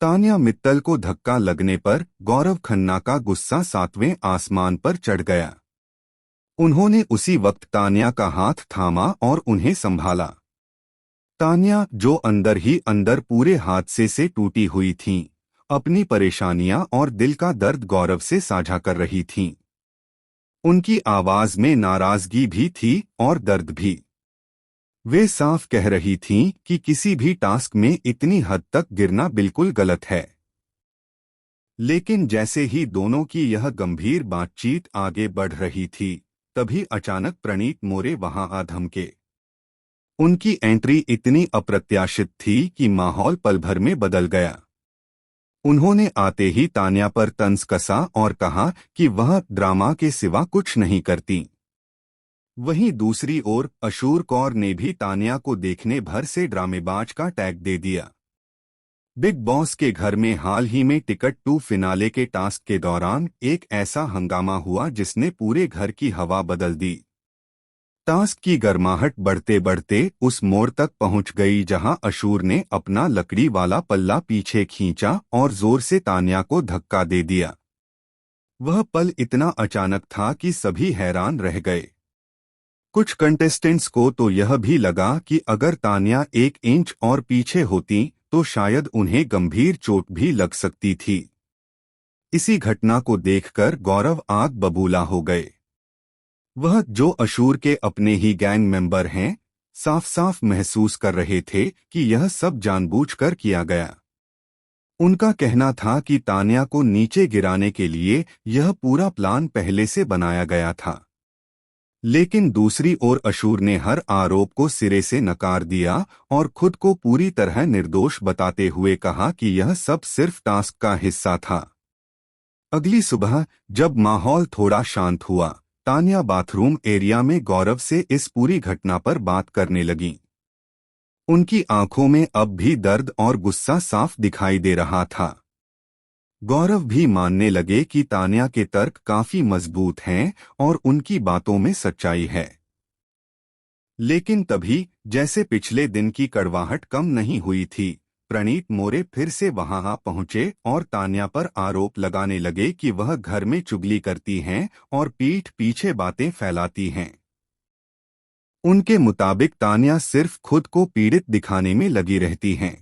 तान्या मित्तल को धक्का लगने पर गौरव खन्ना का गुस्सा 7वें आसमान पर चढ़ गया। उन्होंने उसी वक्त तान्या का हाथ थामा और उन्हें संभाला। तान्या, जो अंदर ही अंदर पूरे हादसे से टूटी हुई थीं, अपनी परेशानियां और दिल का दर्द गौरव से साझा कर रही थीं। उनकी आवाज में नाराजगी भी थी और दर्द भी। वे साफ कह रही थीं कि किसी भी टास्क में इतनी हद तक गिरना बिल्कुल गलत है। लेकिन जैसे ही दोनों की यह गंभीर बातचीत आगे बढ़ रही थी, तभी अचानक प्रणीत मोरे वहां आ धमके। उनकी एंट्री इतनी अप्रत्याशित थी कि माहौल पल भर में बदल गया। उन्होंने आते ही तान्या पर तंज कसा और कहा कि वह ड्रामा के सिवा कुछ नहीं करती। वहीं दूसरी ओर अशूर कौर ने भी तान्या को देखने भर से ड्रामेबाज का टैग दे दिया। बिग बॉस के घर में हाल ही में टिकट 2 फिनाले के टास्क के दौरान एक ऐसा हंगामा हुआ जिसने पूरे घर की हवा बदल दी। टास्क की गर्माहट बढ़ते बढ़ते उस मोड़ तक पहुंच गई जहां अशूर ने अपना लकड़ी वाला पल्ला पीछे खींचा और जोर से तान्या को धक्का दे दिया। वह पल इतना अचानक था कि सभी हैरान रह गए। कुछ कंटेस्टेंट्स को तो यह भी लगा कि अगर तान्या 1 इंच और पीछे होती तो शायद उन्हें गंभीर चोट भी लग सकती थी। इसी घटना को देखकर गौरव आग बबूला हो गए। वह, जो अशूर के अपने ही गैंग मेंबर हैं, साफ साफ महसूस कर रहे थे कि यह सब जानबूझकर किया गया। उनका कहना था कि तान्या को नीचे गिराने के लिए यह पूरा प्लान पहले से बनाया गया था। लेकिन दूसरी ओर अशूर ने हर आरोप को सिरे से नकार दिया और खुद को पूरी तरह निर्दोष बताते हुए कहा कि यह सब सिर्फ टास्क का हिस्सा था। अगली सुबह जब माहौल थोड़ा शांत हुआ, तान्या बाथरूम एरिया में गौरव से इस पूरी घटना पर बात करने लगीं। उनकी आंखों में अब भी दर्द और गुस्सा साफ दिखाई दे रहा था। गौरव भी मानने लगे कि तान्या के तर्क काफी मजबूत हैं और उनकी बातों में सच्चाई है। लेकिन तभी, जैसे पिछले दिन की कड़वाहट कम नहीं हुई थी, प्रणीत मोरे फिर से वहां आ पहुंचे और तान्या पर आरोप लगाने लगे कि वह घर में चुगली करती हैं और पीठ पीछे बातें फैलाती हैं। उनके मुताबिक तान्या सिर्फ खुद को पीड़ित दिखाने में लगी रहती हैं।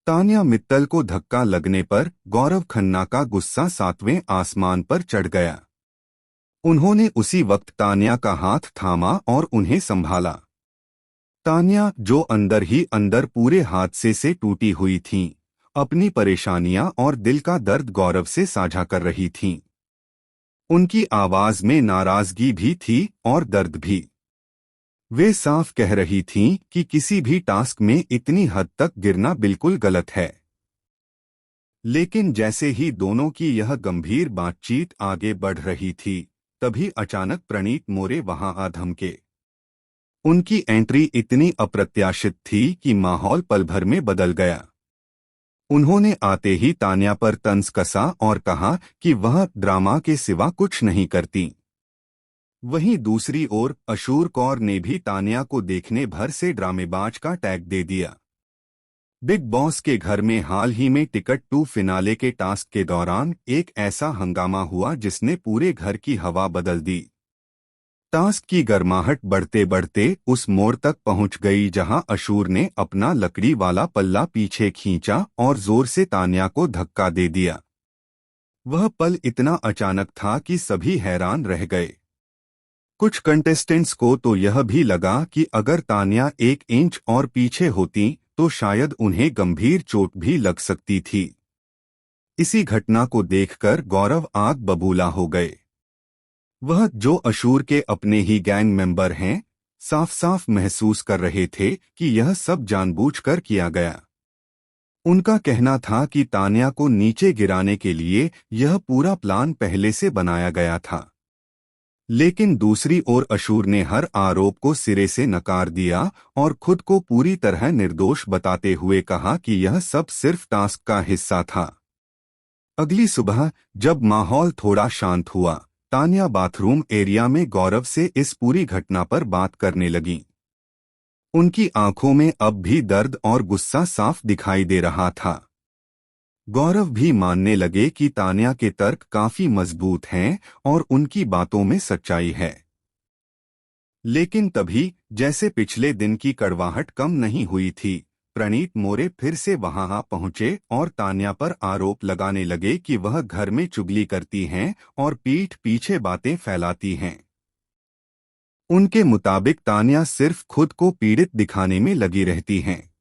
तान्या मित्तल को धक्का लगने पर गौरव खन्ना का गुस्सा 7वें आसमान पर चढ़ गया। उन्होंने उसी वक्त तान्या का हाथ थामा और उन्हें संभाला। तान्या, जो अंदर ही अंदर पूरे हादसे से टूटी हुई थीं, अपनी परेशानियां और दिल का दर्द गौरव से साझा कर रही थीं। उनकी आवाज में नाराजगी भी थी और दर्द भी। वे साफ कह रही थीं कि किसी भी टास्क में इतनी हद तक गिरना बिल्कुल गलत है। लेकिन जैसे ही दोनों की यह गंभीर बातचीत आगे बढ़ रही थी, तभी अचानक प्रणीत मोरे वहां आ धमके। उनकी एंट्री इतनी अप्रत्याशित थी कि माहौल पल भर में बदल गया। उन्होंने आते ही तान्या पर तंज कसा और कहा कि वह ड्रामा के सिवा कुछ नहीं करती। वहीं दूसरी ओर अशूर कौर ने भी तान्या को देखने भर से ड्रामेबाज का टैग दे दिया। बिग बॉस के घर में हाल ही में टिकट 2 फिनाले के टास्क के दौरान एक ऐसा हंगामा हुआ जिसने पूरे घर की हवा बदल दी। टास्क की गर्माहट बढ़ते बढ़ते उस मोड़ तक पहुंच गई जहां अशूर ने अपना लकड़ी वाला पल्ला पीछे खींचा और जोर से तान्या को धक्का दे दिया। वह पल इतना अचानक था कि सभी हैरान रह गए। कुछ कंटेस्टेंट्स को तो यह भी लगा कि अगर तान्या 1 इंच और पीछे होती तो शायद उन्हें गंभीर चोट भी लग सकती थी। इसी घटना को देखकर गौरव आग बबूला हो गए। वह, जो अशूर के अपने ही गैंग मेंबर हैं, साफ साफ महसूस कर रहे थे कि यह सब जानबूझकर किया गया। उनका कहना था कि तान्या को नीचे गिराने के लिए यह पूरा प्लान पहले से बनाया गया था। लेकिन दूसरी ओर अशूर ने हर आरोप को सिरे से नकार दिया और खुद को पूरी तरह निर्दोष बताते हुए कहा कि यह सब सिर्फ टास्क का हिस्सा था। अगली सुबह जब माहौल थोड़ा शांत हुआ, तान्या बाथरूम एरिया में गौरव से इस पूरी घटना पर बात करने लगीं। उनकी आंखों में अब भी दर्द और गुस्सा साफ दिखाई दे रहा था। गौरव भी मानने लगे कि तान्या के तर्क काफी मजबूत हैं और उनकी बातों में सच्चाई है। लेकिन तभी, जैसे पिछले दिन की कड़वाहट कम नहीं हुई थी, प्रणीत मोरे फिर से वहां आ पहुंचे और तान्या पर आरोप लगाने लगे कि वह घर में चुगली करती हैं और पीठ पीछे बातें फैलाती हैं। उनके मुताबिक तान्या सिर्फ खुद को पीड़ित दिखाने में लगी रहती हैं।